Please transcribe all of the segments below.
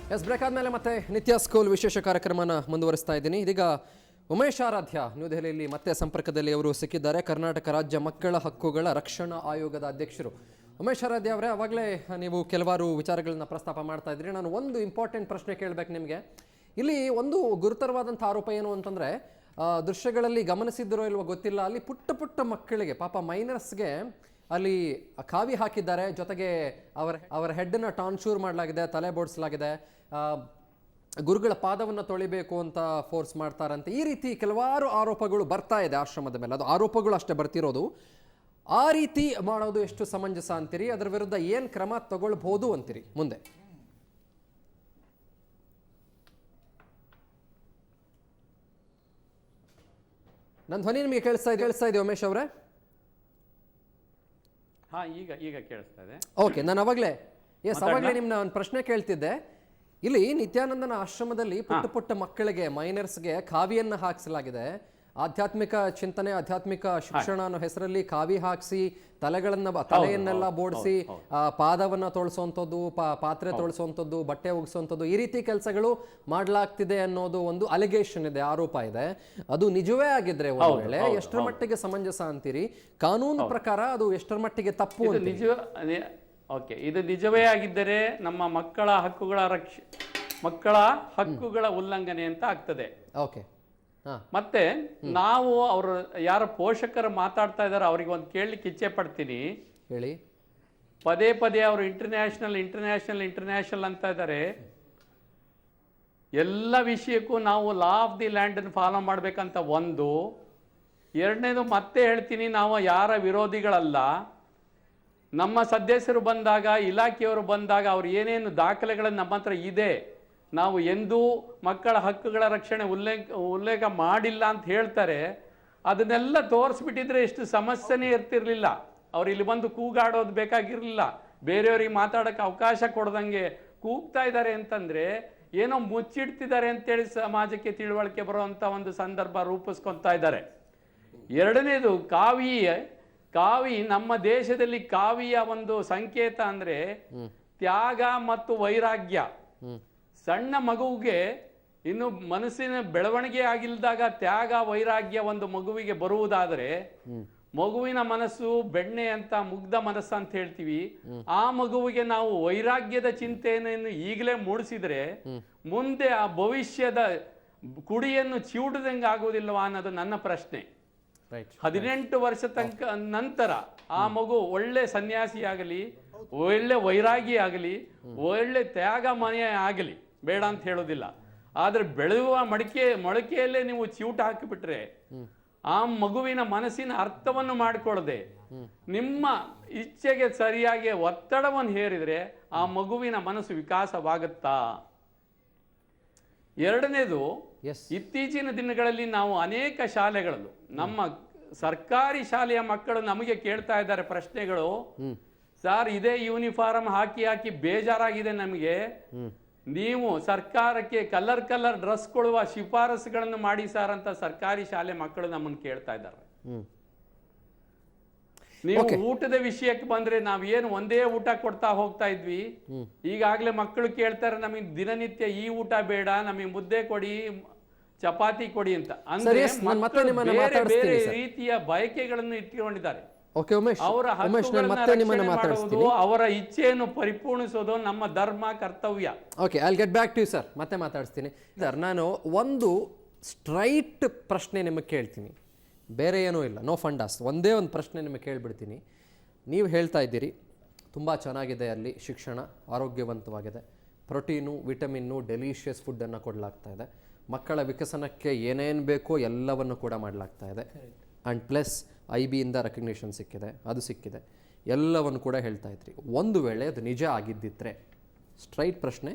Break ಆದಮೇಲೆ ಮತ್ತೆ ನಿತ್ಯ ಸ್ಕೂಲ್ ವಿಶೇಷ ಕಾರ್ಯಕ್ರಮನ ಮುಂದುವರಿಸ್ತಾ ಇದ್ದೀನಿ. ಇದೀಗ ಉಮೇಶ್ ಆರಾಧ್ಯ ನ್ಯೂದೆಹಲಿಯಲ್ಲಿ ಮತ್ತೆ ಸಂಪರ್ಕದಲ್ಲಿ ಅವರು ಸಿಕ್ಕಿದ್ದಾರೆ. ಕರ್ನಾಟಕ ರಾಜ್ಯ ಮಕ್ಕಳ ಹಕ್ಕುಗಳ ರಕ್ಷಣಾ ಆಯೋಗದ ಅಧ್ಯಕ್ಷರು ಉಮೇಶ್ ಆರಾಧ್ಯ ಅವರೇ, ಅವಾಗಲೇ ನೀವು ಕೆಲವಾರು ವಿಚಾರಗಳನ್ನ ಪ್ರಸ್ತಾಪ ಮಾಡ್ತಾ ಇದ್ರಿ. ನಾನು ಒಂದು ಇಂಪಾರ್ಟೆಂಟ್ ಪ್ರಶ್ನೆ ಕೇಳಬೇಕು ನಿಮಗೆ. ಇಲ್ಲಿ ಒಂದು ಗುರುತರವಾದಂಥ ಆರೋಪ ಏನು ಅಂತಂದರೆ, ದೃಶ್ಯಗಳಲ್ಲಿ ಗಮನಿಸಿದ್ರೋ ಇಲ್ವೋ ಗೊತ್ತಿಲ್ಲ, ಅಲ್ಲಿ ಪುಟ್ಟ ಪುಟ್ಟ ಮಕ್ಕಳಿಗೆ, ಪಾಪ ಮೈನರ್ಸ್ಗೆ ಅಲ್ಲಿ ಕಾವಿ ಹಾಕಿದ್ದಾರೆ. ಜೊತೆಗೆ ಅವರ ಹೆಡ್ಡನ್ನು ಟಾನ್ಶೂರ್ ಮಾಡಲಾಗಿದೆ, ತಲೆ ಬೋಡಿಸಲಾಗಿದೆ, ಗುರುಗಳ ಪಾದವನ್ನು ತೊಳಿಬೇಕು ಅಂತ ಫೋರ್ಸ್ ಮಾಡ್ತಾರಂತೆ. ಈ ರೀತಿ ಕೆಲವಾರು ಆರೋಪಗಳು ಬರ್ತಾ ಇದೆ ಆಶ್ರಮದ ಮೇಲೆ. ಅದು ಆರೋಪಗಳು ಅಷ್ಟೇ ಬರ್ತಿರೋದು. ಆ ರೀತಿ ಮಾಡೋದು ಎಷ್ಟು ಸಮಂಜಸ ಅಂತೀರಿ? ಅದರ ವಿರುದ್ಧ ಏನು ಕ್ರಮ ತಗೊಳ್ಬಹುದು ಅಂತೀರಿ ಮುಂದೆ? ನನ್ನ ಧ್ವನಿ ನಿಮಗೆ ಕೇಳಿಸ್ತಾ ಇದೆ ಉಮೇಶ್ ಅವರೇ? ಈಗ ಕೇಳಿಸ್ತಾ ಇದೆ. ಓಕೆ, ನಾನು ಅವಾಗಲೇ ನಿಮ್ಮನ್ನ ಒಂದು ಪ್ರಶ್ನೆ ಕೇಳ್ತಿದ್ದೆ. ಇಲ್ಲಿ ನಿತ್ಯಾನಂದನ ಆಶ್ರಮದಲ್ಲಿ ಪುಟ್ಟ ಪುಟ್ಟ ಮಕ್ಕಳಿಗೆ, ಮೈನರ್ಸ್ಗೆ ಕಾವಿಯನ್ನ ಹಾಕಿಸಲಾಗಿದೆ. ಆಧ್ಯಾತ್ಮಿಕ ಚಿಂತನೆ, ಆಧ್ಯಾತ್ಮಿಕ ಶಿಕ್ಷಣ ಅನ್ನೋ ಹೆಸರಲ್ಲಿ ಕಾವಿ ಹಾಕಿಸಿ ತಲೆಯನ್ನೆಲ್ಲ ಬೋಡಿಸಿ ಪಾದವನ್ನ ತೊಳಸುವಂಥದ್ದು, ಪಾತ್ರೆ ತೊಳಸುವಂಥದ್ದು, ಬಟ್ಟೆ ಒಗಿಸುವಂಥದ್ದು, ಈ ರೀತಿ ಕೆಲಸಗಳು ಮಾಡಲಾಗ್ತಿದೆ ಅನ್ನೋದು ಒಂದು ಅಲಿಗೇಷನ್ ಇದೆ, ಆರೋಪ ಇದೆ. ಅದು ನಿಜವೇ ಆಗಿದ್ರೆ ಒಂದು ವೇಳೆ ಎಷ್ಟರ ಮಟ್ಟಿಗೆ ಸಮಂಜಸ ಅಂತೀರಿ? ಕಾನೂನು ಪ್ರಕಾರ ಅದು ಎಷ್ಟರ ಮಟ್ಟಿಗೆ ತಪ್ಪು? ಇದು ನಿಜವೇ ಆಗಿದ್ದರೆ ನಮ್ಮ ಮಕ್ಕಳ ಹಕ್ಕುಗಳ ಉಲ್ಲಂಘನೆ ಅಂತ ಆಗ್ತದೆ. ಓಕೆ. ಮತ್ತೆ ನಾವು ಅವರು ಯಾರ ಪೋಷಕರು ಮಾತಾಡ್ತಾ ಇದಾರೆ ಅವ್ರಿಗೆ ಒಂದು ಕೇಳಲಿಕ್ಕೆ ಇಚ್ಛೆ ಪಡ್ತೀನಿ. ಹೇಳಿ. ಪದೇ ಪದೇ ಅವರು ಇಂಟರ್ನ್ಯಾಷನಲ್ ಅಂತ ಇದ್ದಾರೆ. ಎಲ್ಲ ವಿಷಯಕ್ಕೂ ನಾವು ಲಾ ಆಫ್ ದಿ ಲ್ಯಾಂಡ್ ಅನ್ನು ಫಾಲೋ ಮಾಡ್ಬೇಕಂತ ಒಂದು. ಎರಡನೇದು ಮತ್ತೆ ಹೇಳ್ತೀನಿ, ನಾವು ಯಾರ ವಿರೋಧಿಗಳಲ್ಲ. ನಮ್ಮ ಸದಸ್ಯರು ಬಂದಾಗ, ಇಲಾಖೆಯವರು ಬಂದಾಗ ಅವ್ರು ಏನೇನು ದಾಖಲೆಗಳನ್ನು ನಮ್ಮ ಹತ್ರ ಇದೆ, ನಾವು ಎಂದೂ ಮಕ್ಕಳ ಹಕ್ಕುಗಳ ರಕ್ಷಣೆ ಉಲ್ಲೇಖ ಮಾಡಿಲ್ಲ ಅಂತ ಹೇಳ್ತಾರೆ. ಅದನ್ನೆಲ್ಲ ತೋರಿಸ್ಬಿಟ್ಟಿದ್ರೆ ಎಷ್ಟು ಸಮಸ್ಯೆನೇ ಇರ್ತಿರ್ಲಿಲ್ಲ. ಅವ್ರು ಇಲ್ಲಿ ಬಂದು ಕೂಗಾಡೋದು ಬೇಕಾಗಿರ್ಲಿಲ್ಲ. ಬೇರೆಯವ್ರಿಗೆ ಮಾತಾಡೋಕ್ಕೆ ಅವಕಾಶ ಕೊಡ್ದಂಗೆ ಕೂಗ್ತಾ ಇದ್ದಾರೆ ಅಂತಂದ್ರೆ ಏನೋ ಮುಚ್ಚಿಡ್ತಿದ್ದಾರೆ ಅಂತೇಳಿ ಸಮಾಜಕ್ಕೆ ತಿಳುವಳಿಕೆ ಬರುವಂತ ಒಂದು ಸಂದರ್ಭ ರೂಪಿಸ್ಕೊತಾ ಇದ್ದಾರೆ. ಎರಡನೇದು ಕಾವಿ ನಮ್ಮ ದೇಶದಲ್ಲಿ ಕಾವಿಯ ಒಂದು ಸಂಕೇತ ಅಂದ್ರೆ ತ್ಯಾಗ ಮತ್ತು ವೈರಾಗ್ಯ. ಸಣ್ಣ ಮಗುವಿಗೆ ಇನ್ನು ಮನಸ್ಸಿನ ಬೆಳವಣಿಗೆ ಆಗಿಲ್ದಾಗ ತ್ಯಾಗ ವೈರಾಗ್ಯ ಒಂದು ಮಗುವಿಗೆ ಬರುವುದಾದರೆ, ಮಗುವಿನ ಮನಸ್ಸು ಬೆಣ್ಣೆ ಅಂತ, ಮುಗ್ಧ ಮನಸ್ಸು ಅಂತ ಹೇಳ್ತೀವಿ. ಆ ಮಗುವಿಗೆ ನಾವು ವೈರಾಗ್ಯದ ಚಿಂತೆಯನ್ನು ಈಗಲೇ ಮೂಡಿಸಿದ್ರೆ ಮುಂದೆ ಆ ಭವಿಷ್ಯದ ಕುಡಿಯನ್ನು ಚಿವುಟದಂಗೆ ಆಗುವುದಿಲ್ಲವಾ ಅನ್ನೋದು ನನ್ನ ಪ್ರಶ್ನೆ. 18 ವರ್ಷ ತನಕ ನಂತರ ಆ ಮಗು ಒಳ್ಳೆ ಸನ್ಯಾಸಿ ಆಗಲಿ, ಒಳ್ಳೆ ವೈರಾಗಿ ಆಗಲಿ, ಒಳ್ಳೆ ತ್ಯಾಗ ಮನೆಯ ಆಗಲಿ, ಬೇಡ ಅಂತ ಹೇಳೋದಿಲ್ಲ. ಆದ್ರೆ ಬೆಳೆಯುವ ಮೊಳಕೆಯಲ್ಲೇ ನೀವು ಚಿವುಟ ಹಾಕಿಬಿಟ್ರೆ ಆ ಮಗುವಿನ ಮನಸ್ಸಿನ ಅರ್ಥವನ್ನು ಮಾಡಿಕೊಳ್ಳದೆ ನಿಮ್ಮ ಇಚ್ಛೆಗೆ ಸರಿಯಾಗಿ ಒತ್ತಡವನ್ನು ಹೇರಿದ್ರೆ ಆ ಮಗುವಿನ ಮನಸ್ಸು ವಿಕಾಸವಾಗುತ್ತಾ? ಎರಡನೇದು, ಇತ್ತೀಚಿನ ದಿನಗಳಲ್ಲಿ ನಾವು ಅನೇಕ ಶಾಲೆಗಳಲ್ಲೂ, ನಮ್ಮ ಸರ್ಕಾರಿ ಶಾಲೆಯ ಮಕ್ಕಳು ನಮಗೆ ಕೇಳ್ತಾ ಇದ್ದಾರೆ ಪ್ರಶ್ನೆಗಳು. ಸರ್, ಇದೇ ಯೂನಿಫಾರ್ಮ್ ಹಾಕಿ ಬೇಜಾರಾಗಿದೆ ನಮಗೆ. ನೀವು ಸರ್ಕಾರಕ್ಕೆ ಕಲರ್ ಡ್ರೆಸ್ ಕೊಡುವ ಶಿಫಾರಸುಗಳನ್ನು ಮಾಡಿ ಸರ್ ಅಂತ ಸರ್ಕಾರಿ ಶಾಲೆ ಮಕ್ಕಳು ನಮ್ಮನ್ನು ಕೇಳ್ತಾ ಇದ್ದಾರೆ. ನೀವು ಊಟದ ವಿಷಯಕ್ಕೆ ಬಂದ್ರೆ ನಾವೇನು ಒಂದೇ ಊಟ ಕೊಡ್ತಾ ಹೋಗ್ತಾ ಇದ್ವಿ. ಈಗಾಗಲೇ ಮಕ್ಕಳು ಕೇಳ್ತಾರೆ, ನಮಗೆ ದಿನನಿತ್ಯ ಈ ಊಟ ಬೇಡ, ನಮಗೆ ಮುದ್ದೆ ಕೊಡಿ, ಚಪಾತಿ ಕೊಡಿ ಅಂತ. ಅಂದ್ರೆ ಬೇರೆ ಬೇರೆ ರೀತಿಯ ಬಯಕೆಗಳನ್ನು ಇಟ್ಕೊಂಡಿದ್ದಾರೆ. ಅವರ ಇಚ್ಛೆಯನ್ನು ಪರಿಪೂರ್ಣಿಸೋದು ನಮ್ಮ ಧರ್ಮ, ಕರ್ತವ್ಯ. Okay, I will get back to you sir. ಮತ್ತೆ ಮಾತಾಡಿಸ್ತೀನಿ ಸರ್. ನಾನು ಒಂದು ಸ್ಟ್ರೈಟ್ ಪ್ರಶ್ನೆ ನಿಮಗೆ ಕೇಳ್ತೀನಿ, ಬೇರೆ ಏನೂ ಇಲ್ಲ, ನೋ ಫಂಡಾಸ್. ಒಂದೇ ಒಂದು ಪ್ರಶ್ನೆ ನಿಮಗೆ ಕೇಳಿಬಿಡ್ತೀನಿ. ನೀವು ಹೇಳ್ತಾ ಇದ್ದೀರಿ ತುಂಬ ಚೆನ್ನಾಗಿದೆ ಅಲ್ಲಿ ಶಿಕ್ಷಣ, ಆರೋಗ್ಯವಂತವಾಗಿದೆ, ಪ್ರೋಟೀನು, ವಿಟಮಿನ್ನು, ಡೆಲಿಷಿಯಸ್ ಫುಡ್ಡನ್ನು ಕೊಡಲಾಗ್ತಾ ಇದೆ, ಮಕ್ಕಳ ವಿಕಸನಕ್ಕೆ ಏನೇನು ಬೇಕೋ ಎಲ್ಲವನ್ನು ಕೂಡ ಮಾಡಲಾಗ್ತಾ ಇದೆ, ಆ್ಯಂಡ್ ಪ್ಲಸ್ IBಯಿಂದ ರೆಕಗ್ನಿಷನ್ ಸಿಕ್ಕಿದೆ, ಅದು ಸಿಕ್ಕಿದೆ, ಎಲ್ಲವನ್ನು ಕೂಡ ಹೇಳ್ತಾ ಇದ್ರಿ. ಒಂದು ವೇಳೆ ಅದು ನಿಜ ಆಗಿದ್ದಿದ್ರೆ, ಸ್ಟ್ರೈಟ್ ಪ್ರಶ್ನೆ,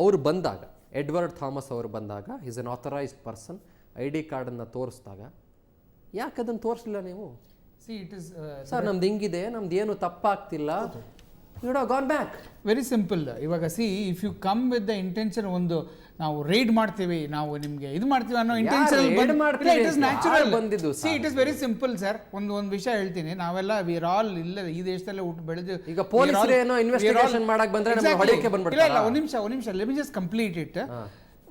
ಅವರು ಬಂದಾಗ, ಎಡ್ವರ್ಡ್ ಥಾಮಸ್ ಅವರು ಬಂದಾಗ, is an authorised person, ID ಕಾರ್ಡನ್ನು ತೋರಿಸಿದಾಗ ಯಾಕೆ ಅದನ್ನು ತೋರಿಸಲಿಲ್ಲ ನೀವು? ಸರ್, ನಮ್ದು ಹಿಂಗಿದೆ, ನಮ್ದು ಏನು ತಪ್ಪಾಗ್ತಿಲ್ಲ, you would gone back. Very simple. ಇವಾಗ see if you come with the intention ಒಂದು ನಾವು ರೈಡ್ ಮಾಡ್ತೀವಿ, ನಾವು ನಿಮಗೆ ಇದು ಮಾಡ್ತೀವಿ ಅನ್ನೋ ಇಂಟೆನ್ಷನ್ ಇಟ್ ಇಸ್ ನ್ಯಾಚುರಲ್ ಬಂದಿದ್ದು. See it is very simple sir. ಒಂದು ವಿಷಯ ಹೇಳ್ತೀನಿ, ನಾವೆಲ್ಲ ವಿರ್ ಆಲ್ ಇಲ್ಲ ಈ ದೇಶದಲ್ಲೇ ಹುಟ್ಟು ಬೆಳೆದು ಈಗ ಪೊಲೀಸರು ಏನೋ ಇನ್ವೆಸ್ಟಿಗೇಷನ್ ಮಾಡಕ್ ಬಂದ್ರೆ ನಮಗೆ ಹೊಡೆಯಕ್ಕೆ ಬಂದ್ಬಿಡ್ತಾರೆ. ಇಲ್ಲ ಒಂದು ನಿಮಿಷ let me just complete it.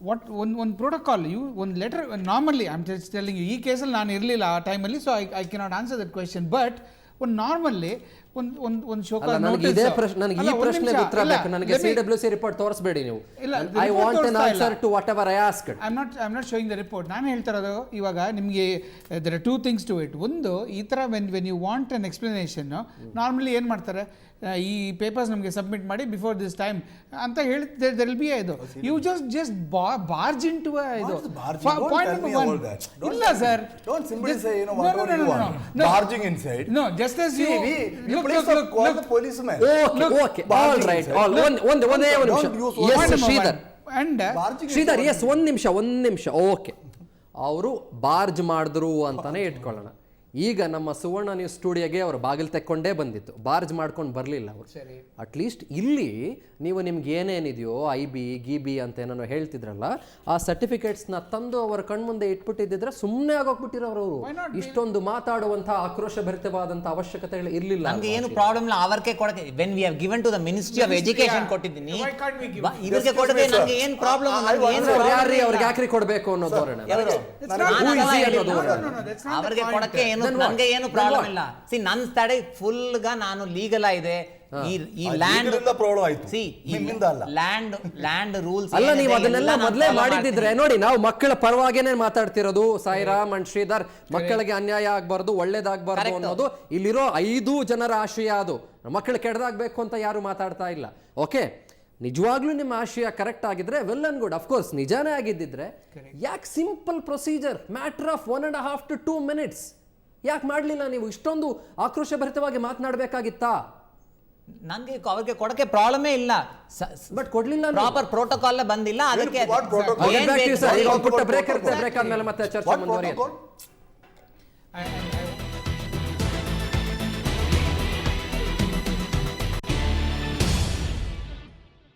What ಒಂದು ಪ್ರೋಟೋಕಾಲ್, ಒಂದು letter normally I am just telling you, ಈ ಕೇಸಲ್ಲಿ ನಾನು ಇರಲಿಲ್ಲ ಆ ಟೈಮಲ್ಲಿ, so I cannot answer that question. But ಒಂದು ನಾರ್ಮಲ್ಲಿ ಒಂದು ಶೋಕ ನನಗೆ ಈ ಪ್ರಶ್ನೆಗೆ ಉತ್ತರ ಬೇಕು. ನನಗೆ CWC ರಿಪೋರ್ಟ್ ತೋರಿಸಬೇಡಿ ನೀವು. I want an answer to whatever I asked. I'm not showing the report. ನಾನು ಹೇಳ್ತಾ ಇರೋದು ಇವಾಗ ನಿಮಗೆ there are two things to it. ಒಂದು, ಈ ಥರ when you want an explanation, normally ಏನು ಮಾಡ್ತಾರೆ, ಈ ಪೇಪರ್ಸ್ ನಮಗೆ ಸಬ್ಮಿಟ್ ಮಾಡಿ ಬಿಫೋರ್ ದಿಸ್ ಟೈಮ್ ಅಂತ ಹೇಳಿ there will be ಇದು. You just barge into ಇದು. Point number one. ಇಲ್ಲ sir. Don't simply say, what do you want? Barging inside. No, just as you call the policeman. Okay. All right. ಒಂದೇ ನಿಮಿಷ. Yes, Sridhar. Sridhar, S, ಒಂದ್ ನಿಮಿಷ. Okay, ಅವರು barge ಮಾಡಿದ್ರು ಅಂತಾನೆ ಇಟ್ಕೊಳ್ಳೋಣ. ಈಗ ನಮ್ಮ ಸುವರ್ಣ ನ್ಯೂಸ್ ಸ್ಟುಡಿಯೋಗೆ ಅವರು ಬಾಗಿಲು ತೆಕ್ಕೊಂಡೇ ಬಂದಿತ್ತು, ಬಾರ್ಜ್ ಮಾಡ್ಕೊಂಡು ಬರಲಿಲ್ಲ ಅವರು. ಅಟ್ಲೀಸ್ಟ್ ಇಲ್ಲಿ ನೀವು ನಿಮ್ಗೆ ಏನೇನಿದೆಯೋ IB ಗಿಬಿ ಅಂತ ಏನೋ ಹೇಳ್ತಿದ್ರಲ್ಲ, ಆ ಸರ್ಟಿಫಿಕೇಟ್ಸ್ನ ತಂದು ಅವರ ಕಣ್ಮುಂದೆ ಇಟ್ಬಿಟ್ಟಿದ್ದಿದ್ರೆ ಸುಮ್ಮನೆ ಆಗೋಗ್ಬಿಟ್ಟಿರೋರು. ಇಷ್ಟೊಂದು ಮಾತಾಡುವಂಥ ಆಕ್ರೋಶಭರಿತವಾದಂಥ ಅವಶ್ಯಕತೆ ಇರಲಿಲ್ಲ. ನಮಗೆ ಏನು ಪ್ರಾಬ್ಲಮ್ ಇಲ್ಲ. ಅವರಿಗೆ ಕೊಡಕ್ಕೆ when we have given to the ministry of education ಕೊಟ್ಟಿದ್ದೀನಿ, ಇದಕ್ಕೆ ಕೊಡದೆ ನಮಗೆ ಏನು ಪ್ರಾಬ್ಲಮ್? ಅವ್ರಿಗೆ ಯಾಕ್ರಿ ಕೊಡಬೇಕು ಅನ್ನೋ ಧೋರಣೆ. ಅವರಿಗೆ ಕೊಡಕ್ಕೆ ಏನು, ನನಗೆ ಏನು ಪ್ರಾಬ್ಲಮ್ ಇಲ್ಲ. ಸಿ ನನ್ನ ತಡೆ ಫುಲ್ ಗ ನಾನು ಲೀಗಲ್ ಇದೆ. ಈ ಲ್ಯಾಂಡ್ ಪ್ರಾಬ್ಲಮ್ ಆಯ್ತು. ಸಿ ಲ್ಯಾಂಡ್ ರೂಲ್ಸ್ ಅಲ್ಲ, ನೀವು ಅದನ್ನೆಲ್ಲ ಮೊದಲೇ ಮಾಡಿದಿದ್ರೆ ನೋಡಿ, ನಾವು ಮಕ್ಕಳ ಪರವಾಗೇನೆ ಮಾತಾಡ್ತಿರೋದು. ಸಾಯಿರಾಮ್ ಅಂಡ್ ಶ್ರೀಧರ್, ಮಕ್ಕಳಿಗೆ ಅನ್ಯಾಯ ಆಗ್ಬಾರ್ದು, ಒಳ್ಳೇದಾಗ್ಬಾರ್ದು ಅನ್ನೋದು ಇಲ್ಲಿರೋ 5 ಜನರ ಆಶಯ. ಅದು ಮಕ್ಕಳು ಕೆಟ್ಟದಾಗಬೇಕು ಅಂತ ಯಾರು ಮಾತಾಡ್ತಾ ಇಲ್ಲ. ಓಕೆ, ನಿಜವಾಗ್ಲೂ ನಿಮ್ಮ ಆಶಯ ಕರೆಕ್ಟ್ ಆಗಿದ್ರೆ ವೆಲ್ ಅಂಡ್ ಗುಡ್. ಅಫ್ಕೋರ್ಸ್ ನಿಜಾನೇ ಆಗಿದ್ದಿದ್ರೆ ಯಾಕೆ simple procedure, matter of 1.5 to 2 minutes ಯಾಕೆ ಮಾಡಲಿಲ್ಲ ನೀವು? ಇಷ್ಟೊಂದು ಆಕ್ರೋಶಭರಿತವಾಗಿ ಮಾತನಾಡಬೇಕಾಗಿತ್ತಾ? ನನಗೆ ಅವ್ರಿಗೆ ಕೊಡಕ್ಕೆ ಪ್ರಾಬ್ಲಮೇ ಇಲ್ಲ, ಬಟ್ ಕೊಡ್ಲಿಲ್ಲ. ಪ್ರಾಪರ್ ಪ್ರೋಟೋಕಾಲ್ ಬಂದಿಲ್ಲ. ಅದಕ್ಕೆ ಬ್ರೇಕ್ ಆದ್ಮೇಲೆ ಮತ್ತೆ ಚರ್ಚೆ ಮುಂದುವರಿಯುತ್ತೆ.